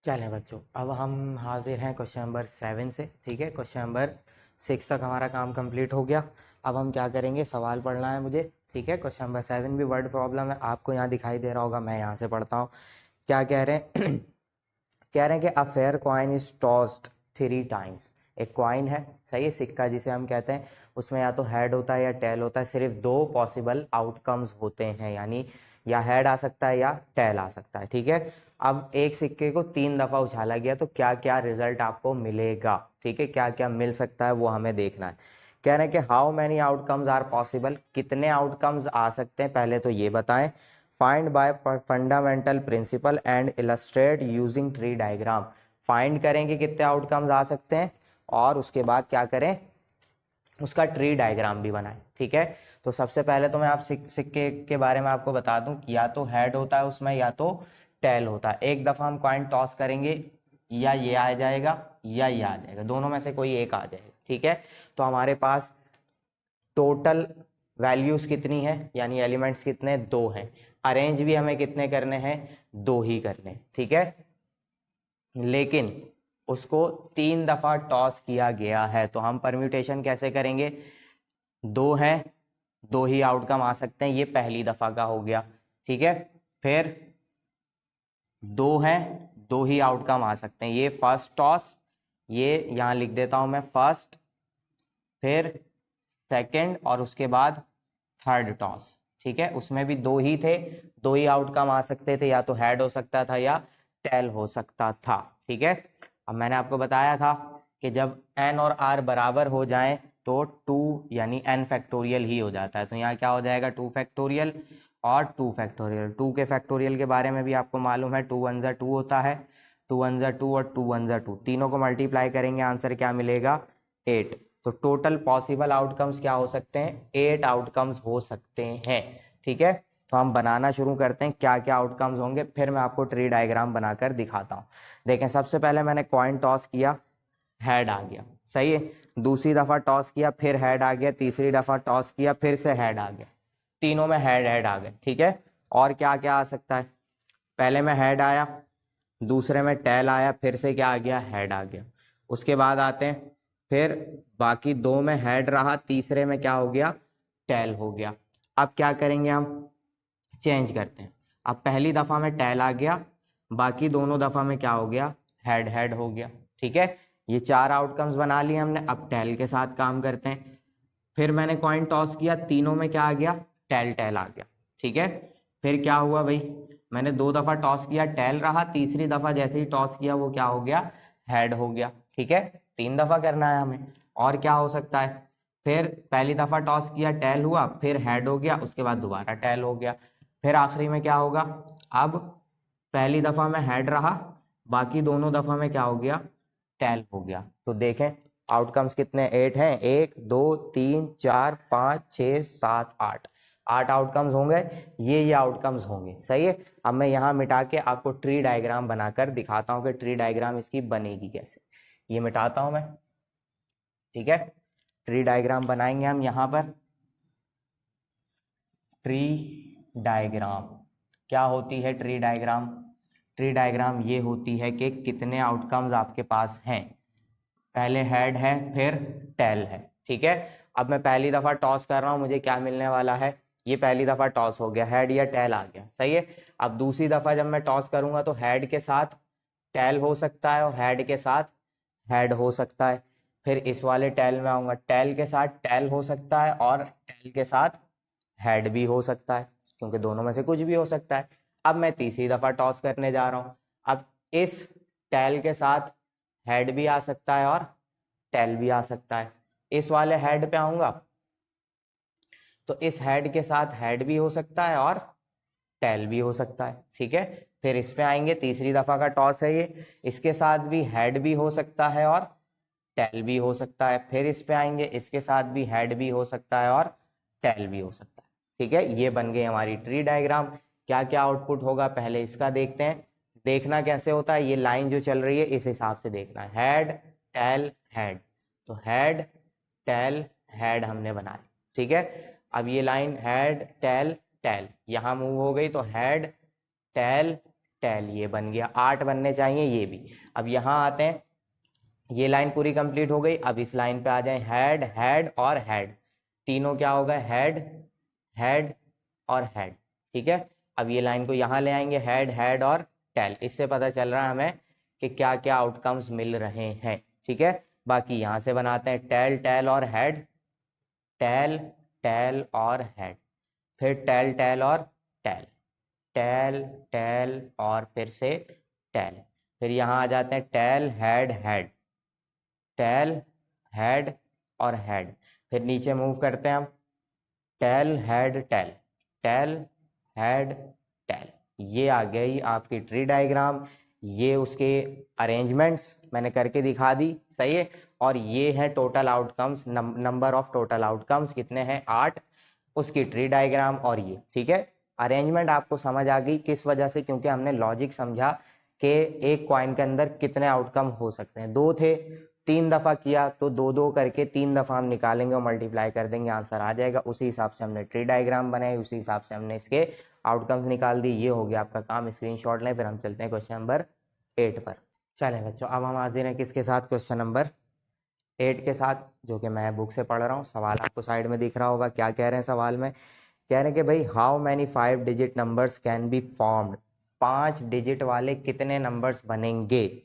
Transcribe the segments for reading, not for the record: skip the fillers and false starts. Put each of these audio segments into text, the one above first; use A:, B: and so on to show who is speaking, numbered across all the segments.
A: चलें बच्चों, अब हम हाजिर हैं क्वेश्चन नंबर 7 से। ठीक है, क्वेश्चन नंबर 6 तक हमारा काम कंप्लीट हो गया। अब हम क्या करेंगे, सवाल पढ़ना है मुझे। ठीक है, क्वेश्चन नंबर 7 भी वर्ड प्रॉब्लम है, आपको यहाँ दिखाई दे रहा होगा, मैं यहाँ से पढ़ता हूँ। क्या कह रहे हैं कह रहे हैं कि a fair coin is tossed 3 times. एक कॉइन है, सही है, सिक्का जिसे हम कहते हैं, उसमें या तो हेड होता है या टेल होता है। सिर्फ 2 पॉसिबल आउटकम्स होते हैं, यानी या हेड आ सकता है या टेल आ सकता है। ठीक है, अब एक सिक्के को 3 दफा उछाला गया तो क्या क्या रिजल्ट आपको मिलेगा। ठीक है, क्या क्या मिल सकता है वो हमें देखना है। कह रहे हैं कि how many outcomes are possible, कितने आउटकम्स आ सकते हैं, पहले तो ये बताएं। Find by fundamental principle and illustrate using tree diagram. Find करेंगे कितने आउटकम्स आ सकते हैं और उसके बाद क्या करें, उसका ट्री डायग्राम भी बनाएं। ठीक है, तो सबसे पहले तो मैं आप सिक्के के बारे में आपको बता दूं कि या तो हेड होता है उसमें या तो टेल होता है। एक दफा हम कॉइन टॉस करेंगे, या ये आ जाएगा या ये आ जाएगा, दोनों में से कोई एक आ जाएगा। ठीक है, तो हमारे पास टोटल वैल्यूज कितनी है, यानी एलिमेंट्स कितने, 2 हैं। अरेंज भी हमें कितने करने हैं, 2 ही करने हैं। ठीक है, लेकिन उसको 3 दफा टॉस किया गया है, तो हम परम्यूटेशन कैसे करेंगे। 2 हैं, 2 ही आउटकम आ सकते हैं, ये पहली दफा का हो गया। ठीक है, फिर 2 हैं, 2 ही आउटकम आ सकते हैं, ये फर्स्ट टॉस, ये यहां लिख देता हूं मैं फर्स्ट, फिर सेकंड और उसके बाद थर्ड टॉस। ठीक है, उसमें भी 2 ही थे, 2 ही आउटकम आ सकते थे, या तो हेड हो सकता था या टेल हो सकता था। ठीक है, अब मैंने आपको बताया था कि जब n और r बराबर हो जाएं तो 2 यानी n फैक्टोरियल ही हो जाता है। तो यहाँ क्या हो जाएगा, 2 फैक्टोरियल और 2 फैक्टोरियल। 2 के फैक्टोरियल के बारे में भी आपको मालूम है, 2 1 जा 2 होता है, 2 1 जा 2 और 2 1 जा 2, तीनों को मल्टीप्लाई करेंगे, आंसर क्या मिलेगा, 8। तो टोटल पॉसिबल आउटकम्स क्या हो सकते हैं, 8 आउटकम्स हो सकते हैं। ठीक है, तो हम बनाना शुरू करते हैं, क्या क्या आउटकम्स होंगे, फिर मैं आपको ट्री डायग्राम बनाकर दिखाता हूं। देखें, सबसे पहले मैंने कॉइन टॉस किया, हेड आ गया, सही है। दूसरी दफा टॉस किया, फिर हेड आ गया, तीसरी दफा टॉस किया, फिर से हेड आ गया, तीनों में हेड हेड आ गए। ठीक है, और क्या क्या आ सकता है, पहले में हेड आया, दूसरे में टेल आया, फिर से क्या आ गया, हेड आ गया। उसके बाद आते हैं, फिर बाकी 2 में हेड रहा, तीसरे में क्या हो गया, टेल हो गया। अब क्या करेंगे, हम चेंज करते हैं। अब पहली दफा में टेल आ गया, बाकी दोनों दफा में क्या हो गया, हेड हेड हो गया। ठीक है, ये 4 आउटकम्स बना लिए हमने। अब टेल के साथ काम करते हैं। फिर मैंने कॉइन टॉस किया, तीनों में क्या आ गया, टेल टेल आ गया। ठीक है, फिर क्या हुआ भाई, मैंने 2 दफा टॉस किया, टेल रहा, तीसरी दफा जैसे ही टॉस किया वो क्या हो गया, हेड हो गया। ठीक है, 3 दफा करना है हमें। और क्या हो सकता है, फिर पहली दफा टॉस किया, टेल हुआ, फिर हेड हो गया, उसके बाद दोबारा टेल हो गया। फिर आखिरी में क्या होगा, अब पहली दफा में हेड रहा, बाकी दोनों दफा में क्या हो गया, टेल हो गया। तो देखें आउटकम्स कितने, 8 हैं, 1 2 3 4 5 6 7 8, 8 आउटकम्स होंगे, ये आउटकम्स होंगे। सही है, अब मैं यहाँ मिटा के आपको ट्री डायग्राम बनाकर दिखाता हूँ कि ट्री डायग्राम इसकी बनेगी कैसे। ये मिटाता हूँ मैं। ठीक है, ट्री डायग्राम बनाएंगे हम यहाँ पर। ट्री डायग्राम क्या होती है, ट्री डायग्राम, ट्री डायग्राम ये होती है कि कितने आउटकम्स आपके पास हैं। पहले हेड है, फिर टेल है। ठीक है, अब मैं पहली दफा टॉस कर रहा हूं, मुझे क्या मिलने वाला है, ये पहली दफा टॉस हो गया, हेड या टेल आ गया। सही है, अब दूसरी दफा जब मैं टॉस करूंगा तो हेड के साथ टेल हो सकता है और हेड के साथ हेड हो सकता है। फिर इस वाले टेल में आऊंगा, टेल के साथ टेल हो सकता है और टेल के साथ हेड भी हो सकता है, क्योंकि दोनों में से कुछ भी हो सकता है। अब मैं तीसरी दफा टॉस करने जा रहा हूं, अब इस टेल के साथ हेड भी आ सकता है और टेल भी आ सकता है। इस वाले हेड पे आऊंगा तो इस हेड के साथ हेड भी हो सकता है और टेल भी हो सकता है। ठीक है, फिर इस पे आएंगे, तीसरी दफा का टॉस है ये, इसके साथ भी हेड भी हो सकता है और टेल भी हो सकता है। फिर इस पे आएंगे, इसके साथ भी हेड भी हो सकता है और टेल भी हो सकता है। ठीक है, ये बन गई हमारी ट्री डायग्राम। क्या क्या आउटपुट होगा पहले इसका देखते हैं। देखना कैसे होता है, ये लाइन जो चल रही है इस हिसाब से देखना है, हेड टेल हेड, तो हेड टेल हेड हमने बना ली। ठीक है, अब ये लाइन हेड टेल टेल यहाँ मूव हो गई, तो हेड टेल टेल, ये बन गया। 8 बनने चाहिए ये भी। अब यहाँ आते हैं, ये लाइन पूरी कंप्लीट हो गई। अब इस लाइन पे आ जाए, हेड हेड और हेड, तीनों क्या होगा, हेड हेड और हेड, ठीक है। अब ये लाइन को यहाँ ले आएंगे, हेड हेड और टेल, इससे पता चल रहा है हमें कि क्या क्या आउटकम्स मिल रहे हैं, ठीक है। बाकी यहाँ से बनाते हैं टेल टेल और हेड, टेल टेल और हेड, फिर टेल टेल और टेल, टेल टेल और फिर से टेल, फिर यहाँ आ जाते हैं tail head head, tail head और हेड, फिर नीचे मूव करते हैं हम, tail head tail, tail head tail. ये आ गई आपकी ट्री डायग्राम। ये उसके अरेंजमेंट्स मैंने करके दिखा दी, सही है। और ये है total outcomes, number of total outcomes कितने हैं, 8, उसकी ट्री डायग्राम और ये, ठीक है। अरेंजमेंट आपको समझ आ गई, किस वजह से, क्योंकि हमने लॉजिक समझा कि एक कॉइन के अंदर कितने आउटकम हो सकते हैं। 2 थे, 3 दफा किया तो 2 2 करके 3 दफा हम निकालेंगे और मल्टीप्लाई कर देंगे, आंसर आ जाएगा। उसी हिसाब से हमने ट्री डायग्राम बनाई, उसी हिसाब से हमने इसके आउटकम्स निकाल दी। ये हो गया आपका काम, स्क्रीनशॉट लें। फिर हम चलते हैं क्वेश्चन नंबर 8 पर। चलें बच्चों, अब हम हाजिर हैं किसके साथ, क्वेश्चन नंबर 8 के साथ, जो कि मैं बुक से पढ़ रहा हूँ। सवाल आपको साइड में दिख रहा होगा। क्या कह रहे हैं सवाल में, कह रहे हैं कि भाई how many 5 digit numbers can be formed, 5 digit वाले कितने नंबर्स बनेंगे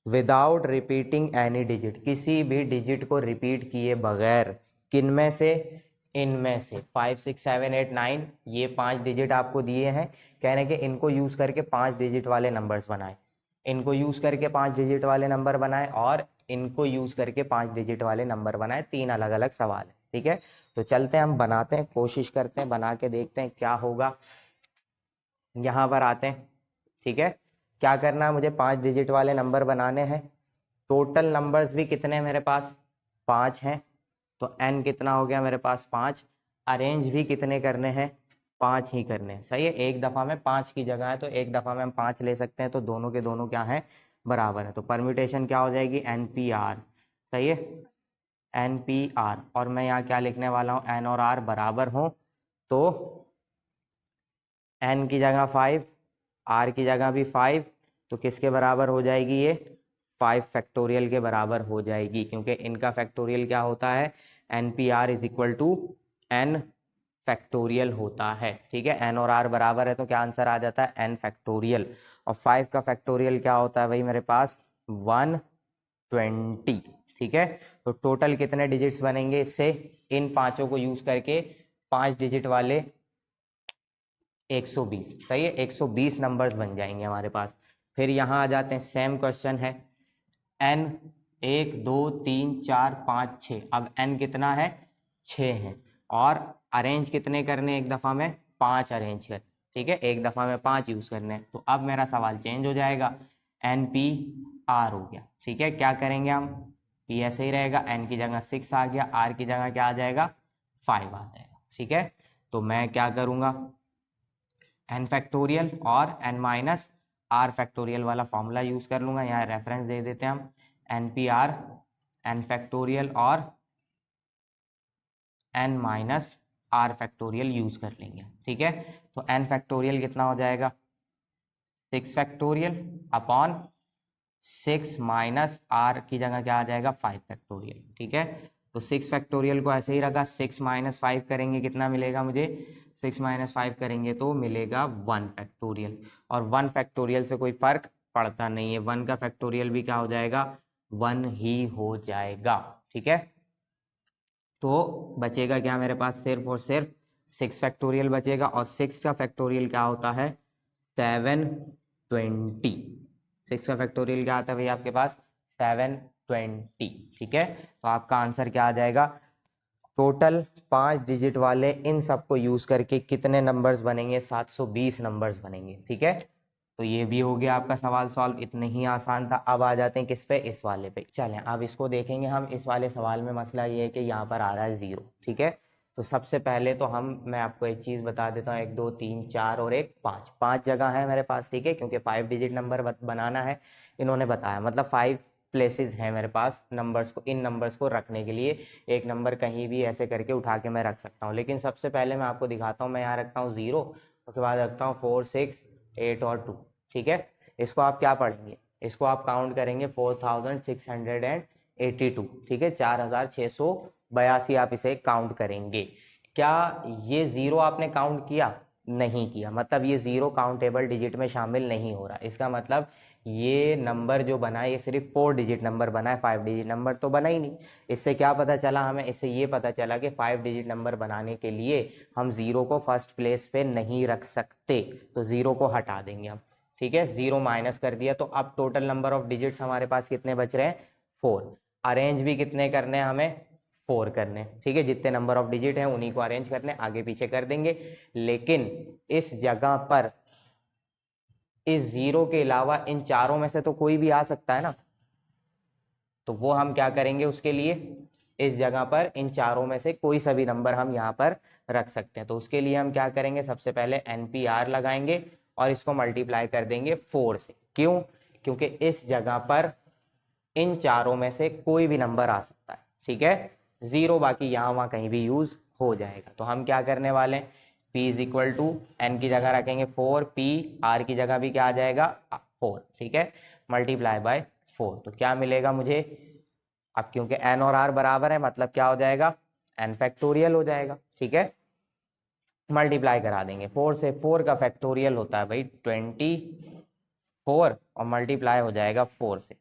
A: विदाउट रिपीटिंग एनी डिजिट, किसी भी डिजिट को रिपीट किए बगैर। किनमें से, इनमें से 5 6 7 8 9, ये 5 डिजिट आपको दिए हैं। कह रहे हैं कि इनको यूज करके 5 डिजिट वाले नंबर्स बनाए, इनको यूज करके 5 डिजिट वाले नंबर बनाए, और इनको यूज करके 5 डिजिट वाले नंबर बनाए। 3 अलग अलग सवाल है, ठीक है। तो चलते हैं, हम बनाते हैं, कोशिश करते हैं, बना के देखते हैं क्या होगा। यहाँ पर आते हैं, ठीक है। क्या करना है मुझे, 5 डिजिट वाले नंबर बनाने हैं। टोटल नंबर्स भी कितने हैं मेरे पास, 5 हैं, तो n कितना हो गया मेरे पास, 5। अरेंज भी कितने करने हैं, 5 ही करने हैं, सही है। एक दफा में 5 की जगह है तो एक दफा में हम 5 ले सकते हैं, तो दोनों के दोनों क्या है, बराबर है। तो परम्यूटेशन क्या हो जाएगी, NPR, सही है, NPR। और मैं यहाँ क्या लिखने वाला हूँ, n और r बराबर हो, तो n की जगह 5, r की जगह भी 5, तो किसके बराबर हो जाएगी ये, 5 फैक्टोरियल के बराबर हो जाएगी, क्योंकि इनका फैक्टोरियल क्या होता है, NPR is equal to n factorial होता है, ठीक है। n और r बराबर है तो क्या आंसर आ जाता है, n फैक्टोरियल। और 5 का फैक्टोरियल क्या होता है भाई मेरे पास, 120, ठीक है। तो टोटल कितने डिजिट्स बनेंगे इससे, इन पांचों को यूज करके 5 डिजिट वाले 120, सही है, 120 नंबर्स बन जाएंगे हमारे पास। फिर यहाँ आ जाते हैं, सेम क्वेश्चन है, n 1 2 3 4 5 6, अब n कितना है, 6 है, और अरेंज कितने करने एक दफा में, 5 अरेंज कर, ठीक है, एक दफा में 5 यूज करने हैं। तो अब मेरा सवाल चेंज हो जाएगा, NPR हो गया, ठीक है। क्या करेंगे हम, ये ऐसे ही रहेगा, n की जगह 6 आ गया, r की जगह क्या आ जाएगा, 5 आ जाएगा, ठीक है। तो मैं क्या करूंगा, n फैक्टोरियल और n माइनस r फैक्टोरियल वाला फॉर्मूला यूज कर लूंगा। यहाँ रेफरेंस दे देते हैं हम, NPR n फैक्टोरियल और n minus r factorial use कर लेंगे, ठीक है। तो n फैक्टोरियल कितना हो जाएगा, 6 फैक्टोरियल अपॉन 6 माइनस r की जगह क्या आ जाएगा, 5 फैक्टोरियल, ठीक है। तो 6 फैक्टोरियल को ऐसे ही रखा, 6 माइनस 5 करेंगे कितना मिलेगा मुझे, 6 माइनस 5 करेंगे तो मिलेगा 1 फैक्टोरियल। और 1 फैक्टोरियल से कोई फर्क पड़ता नहीं है, 1 का फैक्टोरियल भी क्या हो जाएगा, 1 ही हो जाएगा, ठीक है। तो बचेगा क्या मेरे पास, सिर्फ और सिर्फ 6 फैक्टोरियल बचेगा, और 6 का फैक्टोरियल क्या होता है, 720। 6 का फैक्टोरियल क्या आता है भाई आपके पास, 720, ठीक है। तो आपका आंसर क्या आ जाएगा, टोटल 5 डिजिट वाले इन सबको यूज करके कितने नंबर्स बनेंगे, 720 नंबर्स बनेंगे, ठीक है। तो ये भी हो गया आपका सवाल सॉल्व, इतने ही आसान था। अब आ जाते हैं किस पे, इस वाले पे। चलें अब इसको देखेंगे हम। इस वाले सवाल में मसला ये है कि यहाँ पर आ रहा है 0, ठीक है। तो सबसे पहले तो मैं आपको एक चीज बता देता हूँ, 1 2 3 4 और 1 5, 5 जगह है मेरे पास, ठीक है, क्योंकि 5 डिजिट नंबर बनाना है, इन्होंने बताया, मतलब 5 प्लेसेस हैं मेरे पास नंबर्स को, इन नंबर्स को रखने के लिए। एक नंबर कहीं भी ऐसे करके उठा के मैं रख सकता हूँ, लेकिन सबसे पहले मैं आपको दिखाता हूँ, मैं यहाँ रखता हूँ 0, उसके बाद रखता हूँ 4 6 8 और 2, ठीक है। इसको आप क्या पढ़ेंगे, इसको आप काउंट करेंगे 4682, ठीक है, 4682 आप इसे काउंट करेंगे। क्या ये जीरो आपने काउंट किया, नहीं किया, मतलब ये जीरो काउंटेबल डिजिट में शामिल नहीं हो रहा। इसका मतलब ये नंबर जो बना है ये सिर्फ 4 डिजिट नंबर बना है, 5 डिजिट नंबर तो बना ही नहीं। इससे क्या पता चला हमें, इससे ये पता चला कि 5 डिजिट नंबर बनाने के लिए हम जीरो को फर्स्ट प्लेस पे नहीं रख सकते, तो जीरो को हटा देंगे हम, ठीक है। जीरो माइनस कर दिया, तो अब टोटल नंबर ऑफ डिजिट्स हमारे पास कितने बच रहे हैं, 4। अरेंज भी कितने करने हैं हमें, 4 करने, ठीक है। जितने नंबर ऑफ डिजिट हैं उन्हीं को अरेंज करने, आगे पीछे कर देंगे। लेकिन इस जगह पर इस जीरो के अलावा इन चारों में से तो कोई भी आ सकता है ना, तो वो हम क्या करेंगे उसके लिए, इस जगह पर इन चारों में से कोई सा भी नंबर हम यहाँ पर रख सकते हैं। तो उसके लिए हम क्या करेंगे, सबसे पहले NPR लगाएंगे और इसको मल्टीप्लाई कर देंगे 4 से। क्यों, क्योंकि इस जगह पर इन चारों में से कोई भी नंबर आ सकता है, ठीक है। जीरो बाकी यहाँ वहाँ कहीं भी यूज हो जाएगा। तो हम क्या करने वाले हैं, P is equal to N की जगह रखेंगे 4, P R की जगह भी क्या आ जाएगा 4, ठीक है, मल्टीप्लाई बाय 4। तो क्या मिलेगा मुझे, अब क्योंकि N और R बराबर है मतलब क्या हो जाएगा, N फैक्टोरियल हो जाएगा, ठीक है। मल्टीप्लाई करा देंगे 4 से, 4 का फैक्टोरियल होता है भाई 24 और मल्टीप्लाई हो जाएगा 4 से।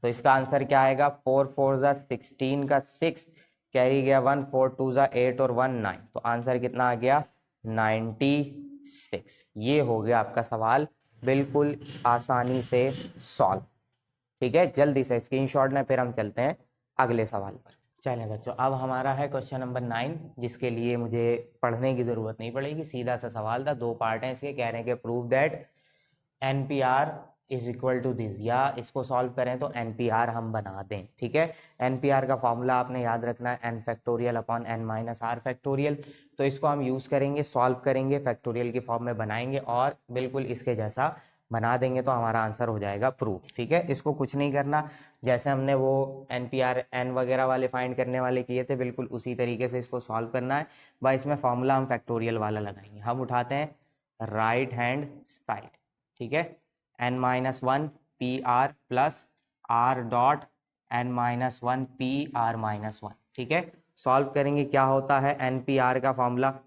A: तो इसका आंसर क्या आएगा, 4 4 जा 16 का 6 कैरी गया 1, 4 2 जा 8 और 1 9, तो आंसर कितना आ गया 96। ये हो गया आपका सवाल बिल्कुल आसानी से सॉल्व, ठीक है। जल्दी से स्क्रीनशॉट लें, फिर हम चलते हैं अगले सवाल पर। चलें बच्चों, अब हमारा है क्वेश्चन नंबर 9, जिसके लिए मुझे पढ़ने की ज़रूरत नहीं पड़ेगी, सीधा सा सवाल था, 2 पार्ट हैं इसके। कह रहे हैं कि prove that NPR is equal to this, या इसको सॉल्व करें तो NPR हम बना दें, ठीक है। NPR का फॉर्मूला आपने याद रखना है N factorial upon N minus R factorial. तो इसको हम यूज़ करेंगे, सॉल्व करेंगे, फैक्टोरियल की फॉर्म में बनाएंगे और बिल्कुल इसके जैसा बना देंगे, तो हमारा आंसर हो जाएगा प्रूफ, ठीक है। इसको कुछ नहीं करना, जैसे हमने वो NPR N वगैरह वाले फाइंड करने वाले किए थे, बिल्कुल उसी तरीके से इसको सॉल्व करना है। भाई इसमें फॉर्मूला हम फैक्टोरियल वाला लगाएंगे। हम उठाते हैं राइट हैंड साइड, ठीक है, N minus 1 PR plus R dot N minus 1 PR minus 1, ठीक है। सॉल्व करेंगे, क्या होता है NPR का formula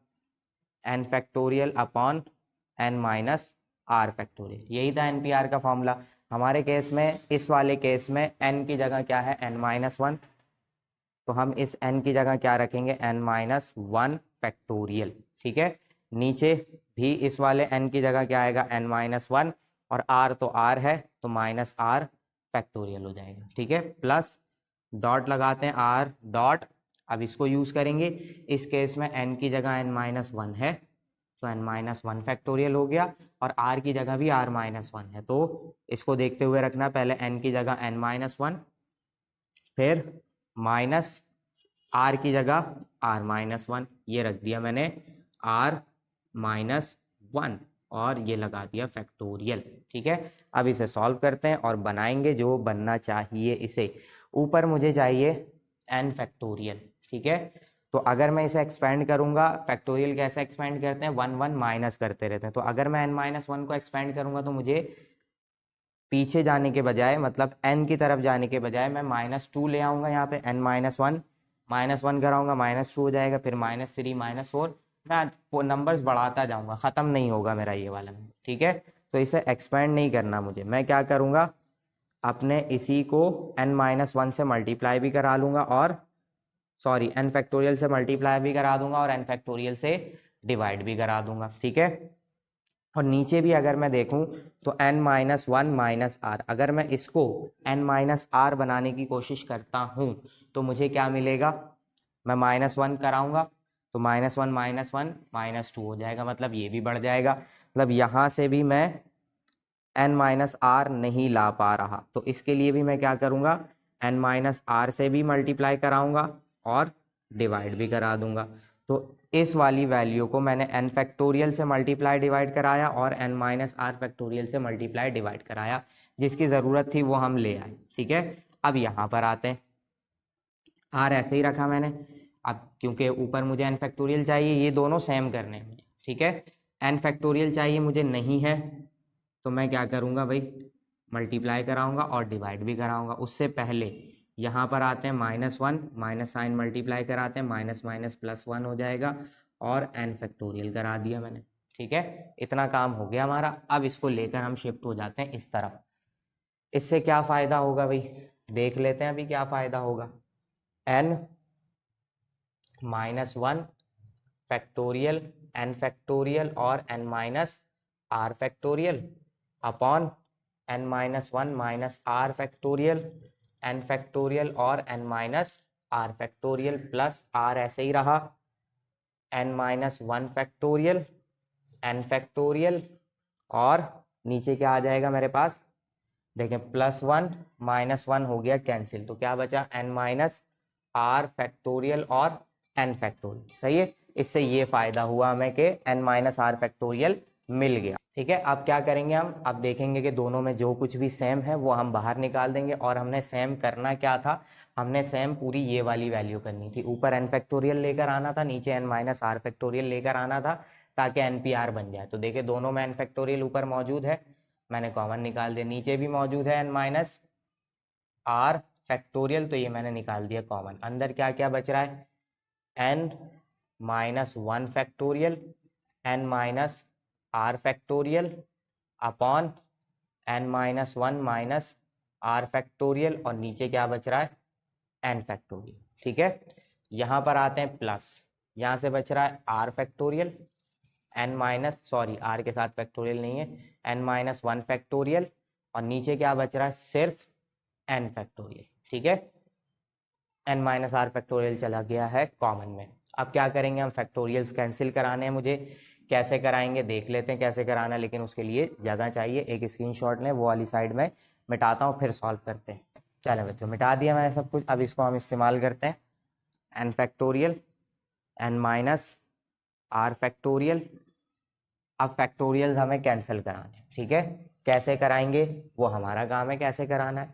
A: N factorial upon N minus R factorial, यही था NPR का फॉर्मूला। हमारे केस में, इस वाले केस में N की जगह क्या है N माइनस 1, तो हम इस N की जगह क्या रखेंगे N माइनस 1 फैक्टोरियल, ठीक है। नीचे भी इस वाले N की जगह क्या आएगा N माइनस 1, और R तो R है तो माइनस R फैक्टोरियल हो जाएगा, ठीक है। प्लस डॉट लगाते हैं R डॉट, अब इसको यूज करेंगे, इस केस में N की जगह N माइनस 1 है तो N माइनस 1 फैक्टोरियल हो गया, और R की जगह भी R माइनस 1 है, तो इसको देखते हुए रखना, पहले N की जगह N माइनस 1, फिर माइनस R की जगह R माइनस 1, ये रख दिया मैंने R माइनस 1 और ये लगा दिया फैक्टोरियल, ठीक है। अब इसे सॉल्व करते हैं और बनाएंगे जो बनना चाहिए इसे। ऊपर मुझे चाहिए n फैक्टोरियल, ठीक है। तो अगर मैं इसे एक्सपेंड करूंगा, फैक्टोरियल कैसे एक्सपेंड करते हैं, 1 1 माइनस करते रहते हैं, तो अगर मैं n माइनस 1 को एक्सपेंड करूंगा तो मुझे पीछे जाने के बजाय, मतलब n की तरफ जाने के बजाय मैं -2 ले आऊंगा यहाँ पे, n माइनस 1 -1 कराऊंगा -2 हो जाएगा, फिर -3 -4, मैं नंबर्स बढ़ाता जाऊंगा, खत्म नहीं होगा मेरा ये वाला, ठीक है। तो इसे एक्सपेंड नहीं करना मुझे, मैं क्या करूंगा, अपने इसी को n माइनस 1 से मल्टीप्लाई भी करा लूंगा, और सॉरी n फैक्टोरियल से मल्टीप्लाई भी करा दूंगा और n फैक्टोरियल से डिवाइड भी करा दूंगा, ठीक है। और नीचे भी अगर मैं देखूं तो n माइनस 1 माइनस R, अगर मैं इसको n माइनस R बनाने की कोशिश करता हूं तो मुझे क्या मिलेगा, मैं -1 कराऊंगा तो -1 -1 -2 हो जाएगा, मतलब ये भी बढ़ जाएगा, मतलब यहां से भी मैं n माइनस R नहीं ला पा रहा, तो इसके लिए भी मैं क्या करूंगा, n माइनस R से भी मल्टीप्लाई कराऊंगा और डिवाइड भी करा दूंगा। तो इस वाली वैल्यू को मैंने n फैक्टोरियल से मल्टीप्लाई डिवाइड कराया और n माइनस R फैक्टोरियल से मल्टीप्लाई डिवाइड कराया, जिसकी ज़रूरत थी वो हम ले आए, ठीक है। अब यहाँ पर आते हैं, R ऐसे ही रखा मैंने, अब क्योंकि ऊपर मुझे n फैक्टोरियल चाहिए, ये दोनों सेम करने हैं मुझे, ठीक है। n फैक्टोरियल चाहिए मुझे नहीं है, तो मैं क्या करूँगा भाई, मल्टीप्लाई कराऊंगा और डिवाइड भी कराऊंगा। उससे पहले यहाँ पर आते हैं -1, माइनस साइन मल्टीप्लाई कराते हैं, माइनस माइनस +1 हो जाएगा और n फैक्टोरियल करा दिया मैंने। ठीक है, इतना काम हो गया हमारा। अब इसको लेकर हम शिफ्ट हो जाते हैं इस तरफ। इससे क्या फायदा होगा भाई, देख लेते हैं अभी क्या फायदा होगा। n -1 फैक्टोरियल, n फैक्टोरियल और n minus r factorial upon n -1 minus r factorial, n factorial और n minus r factorial plus r ऐसे ही रहा, n -1 फैक्टोरियल, n फैक्टोरियल और नीचे क्या आ जाएगा मेरे पास, देखें +1 -1 हो गया कैंसिल, तो क्या बचा n माइनस r फैक्टोरियल और n फैक्टोरियल। सही है, इससे ये फायदा हुआ हमें कि n माइनस r फैक्टोरियल मिल गया। ठीक है, अब क्या करेंगे हम, अब देखेंगे कि दोनों में जो कुछ भी सेम है वो हम बाहर निकाल देंगे। और हमने सेम करना क्या था, हमने सेम पूरी ये वाली वैल्यू करनी थी। ऊपर n फैक्टोरियल लेकर आना था, नीचे n माइनस r फैक्टोरियल लेकर आना था, ताकि NPR बन जाए। तो देखिए दोनों में n फैक्टोरियल ऊपर मौजूद है, मैंने कॉमन निकाल दिया, नीचे भी मौजूद है n माइनस r फैक्टोरियल, तो ये मैंने निकाल दिया कॉमन। अंदर क्या क्या बच रहा है, n -1 factorial, n minus r factorial upon n -1 minus r factorial और नीचे क्या बच रहा है n फैक्टोरियल। ठीक है, यहाँ पर आते हैं प्लस, यहाँ से बच रहा है r factorial, n minus sorry r के साथ फैक्टोरियल नहीं है, n -1 फैक्टोरियल और नीचे क्या बच रहा है, सिर्फ n फैक्टोरियल। ठीक है, n माइनस r फैक्टोरियल चला गया है कॉमन में। अब क्या करेंगे हम, फैक्टोरियल्स कैंसिल कराने हैं मुझे, कैसे कराएंगे देख लेते हैं कैसे कराना, लेकिन उसके लिए जगह चाहिए। एक स्क्रीनशॉट लें, वो वाली साइड में मिटाता हूँ, फिर सॉल्व करते हैं। चलें बच्चों, मिटा दिया मैंने सब कुछ। अब इसको हम इस्तेमाल करते हैं, n factorial, n minus r factorial. अब फैक्टोरियल्स हमें कैंसिल कराने हैं। ठीक है, कैसे कराएंगे वो हमारा काम है, कैसे कराना है।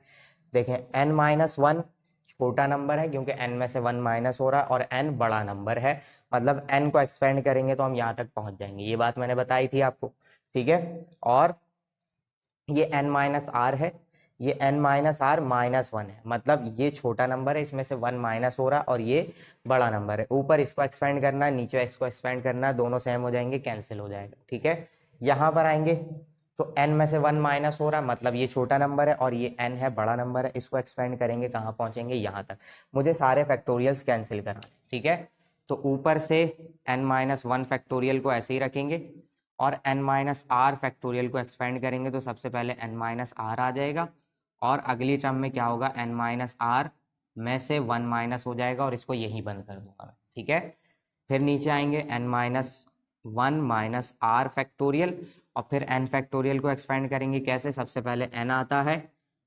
A: देखें n -1 छोटा नंबर है, क्योंकि n में से 1 माइनस हो रहा है, और n बड़ा नंबर है, मतलब n को एक्सपेंड करेंगे तो हम यहाँ तक पहुंच जाएंगे। ये बात मैंने बताई थी आपको। ठीक है, और ये n -r है, ये n -r -1 है, मतलब ये छोटा नंबर है, इसमें से 1 माइनस हो रहा है, और ये बड़ा नंबर है। ऊपर इसको एक्सपेंड करना है, नीचे इसको एक्सपेंड करना है, दोनों सेम हो जाएंगे, कैंसिल हो जाएगा। ठीक है, यहाँ पर आएंगे तो n में से 1 माइनस हो रहा है, मतलब ये छोटा नंबर है, और ये n है बड़ा नंबर है। इसको एक्सपेंड करेंगे कहाँ पहुंचेंगे, यहाँ तक। मुझे सारे फैक्टोरियल्स कैंसिल कराने। ठीक है, तो ऊपर से n -1 फैक्टोरियल को ऐसे ही रखेंगे, और n -r फैक्टोरियल को एक्सपेंड करेंगे, तो सबसे पहले n -r आ जाएगा, और अगली टर्म में क्या होगा, n -r में से 1 माइनस हो जाएगा, और इसको यही बंद कर दूंगा मैं। ठीक है, फिर नीचे आएंगे n -1 माइनस r फैक्टोरियल, और फिर n फैक्टोरियल को एक्सपेंड करेंगे। कैसे, सबसे पहले n आता है,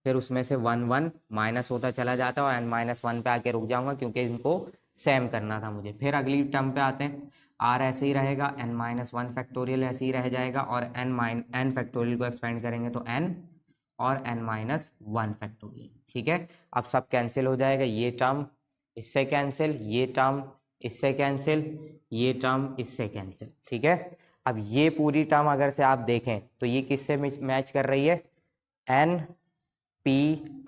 A: फिर उसमें से 1 माइनस होता चला जाता है, और n -1 पे आके रुक जाऊंगा, क्योंकि इनको सेम करना था मुझे। फिर अगली टर्म पे आते हैं, r ऐसे ही रहेगा, n -1 फैक्टोरियल ऐसे ही रह जाएगा, और n फैक्टोरियल को एक्सपेंड करेंगे तो n और n -1 फैक्टोरियल। ठीक है, अब सब कैंसिल हो जाएगा, ये टर्म इससे कैंसिल, ये टर्म इससे कैंसिल, ये टर्म इससे कैंसिल। ठीक है, अब ये पूरी टर्म अगर से आप देखें तो ये किससे मैच कर रही है, n p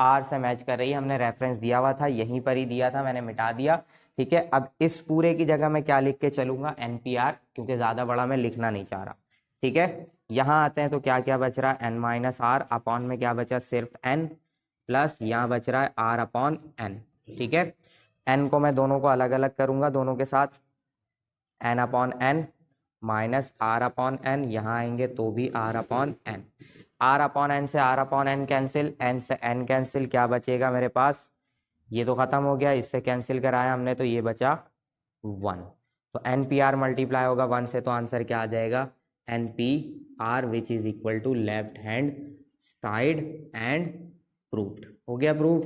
A: r से मैच कर रही है। हमने रेफरेंस दिया हुआ था, यहीं पर ही दिया था, मैंने मिटा दिया। ठीक है, अब इस पूरे की जगह मैं क्या लिख के चलूंगा, NPR, क्योंकि ज्यादा बड़ा मैं लिखना नहीं चाह रहा। ठीक है, यहाँ आते हैं तो क्या क्या बच रहा है, n -r अपॉन में क्या बचा, सिर्फ n, प्लस यहाँ बच रहा है r अपॉन n। ठीक है, n को मैं दोनों को अलग अलग करूंगा, दोनों के साथ n upon n minus r upon n, यहाँ आएंगे तो भी r upon n, r upon n से r upon n cancel, n से n कैंसिल, क्या बचेगा मेरे पास, ये तो खत्म हो गया, इससे कैंसिल कराया हमने, तो ये बचा 1। तो NPR मल्टीप्लाई होगा 1 से, तो आंसर क्या आ जाएगा, NPR which is equal to left hand side, and proved. हो गया प्रूव।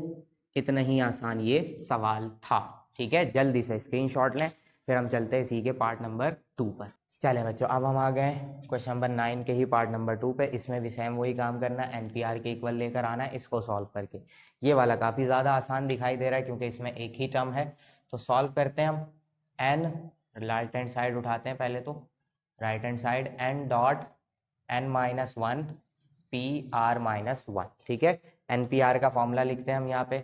A: इतना ही आसान ये सवाल था। ठीक है, जल्दी से स्क्रीनशॉट लें, फिर हम चलते हैं इसी के पार्ट नंबर 2 पर। चलें बच्चों, अब हम आ गए क्वेश्चन नंबर 9 के ही पार्ट नंबर 2 पे। इसमें भी सेम वही काम करना है, NPR के इक्वल लेकर आना है, इसको सॉल्व करके। ये वाला काफ़ी ज़्यादा आसान दिखाई दे रहा है, क्योंकि इसमें एक ही टर्म है। तो सॉल्व करते हैं हम। n राइट हैंड साइड उठाते हैं पहले, तो right hand side n dot n -1 P R minus one. ठीक है, एन पी आर का फॉर्मूला लिखते हैं हम यहाँ पे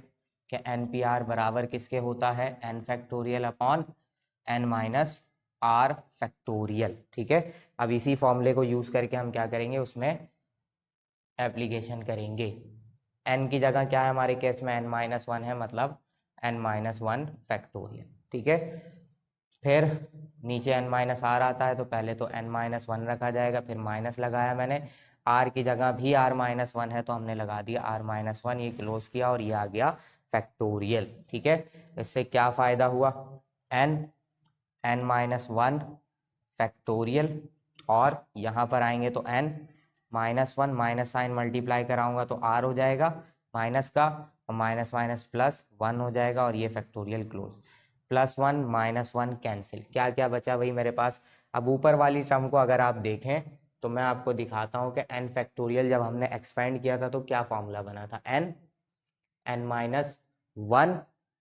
A: कि एन पी आर बराबर किसके होता है, N factorial upon N minus R factorial. ठीक है, अब इसी फॉर्मूले को यूज करके हम क्या करेंगे, उसमें एप्लीकेशन करेंगे। एन की जगह क्या है हमारे केस में, एन माइनस वन है, मतलब एन माइनस वन फैक्टोरियल। ठीक है, फिर नीचे एन माइनस आर आता है तो पहले तो एन माइनस वन रखा जाएगा, फिर माइनस लगाया मैंने, आर की जगह भी आर माइनस वन है तो हमने लगा दिया आर माइनस वन, ये क्लोज किया और ये आ गया फैक्टोरियल। ठीक है, इससे क्या फायदा हुआ, एन माइनस वन फैक्टोरियल, और यहाँ पर आएंगे तो N minus one, minus sign multiply कराऊंगा तो आर हो जाएगा माइनस का, और माइनस माइनस प्लस वन हो जाएगा, और ये factorial close, plus one minus one cancel, क्या क्या बचा भाई मेरे पास। अब ऊपर वाली टर्म को अगर आप देखें तो मैं आपको दिखाता हूँ कि एन फैक्टोरियल जब हमने एक्सपेंड किया था तो क्या फॉर्मूला बना था, एन माइनस वन,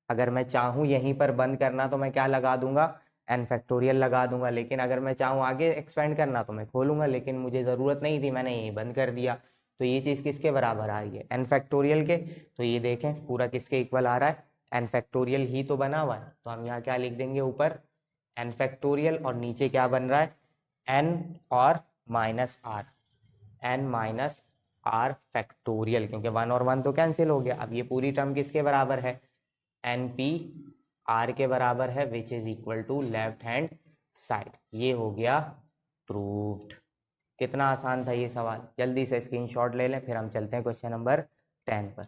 A: अगर मैं चाहूँ यहीं पर बंद करना तो मैं क्या लगा दूंगा, एन फैक्टोरियल लगा दूंगा, लेकिन अगर मैं चाहूँ आगे एक्सपेंड करना तो मैं खोलूंगा, लेकिन मुझे ज़रूरत नहीं थी, मैंने यही बंद कर दिया। तो ये चीज़ किसके बराबर आ रही है, एन फैक्टोरियल के। तो ये देखें पूरा किसके इक्वल आ रहा है, एन फैक्टोरियल ही तो बना हुआ है, तो हम यहाँ क्या लिख देंगे, ऊपर एन फैक्टोरियल और नीचे क्या बन रहा है, एन और minus R, N minus R factorial, क्योंकि वन और वन तो कैंसिल हो गया। अब ये पूरी टर्म किसके बराबर है, एन पी आर के बराबर है, which is equal to left hand side. ये हो गया प्रूव्ड। कितना आसान था ये सवाल, जल्दी से स्क्रीनशॉट ले लें, फिर हम चलते हैं क्वेश्चन नंबर 10 पर।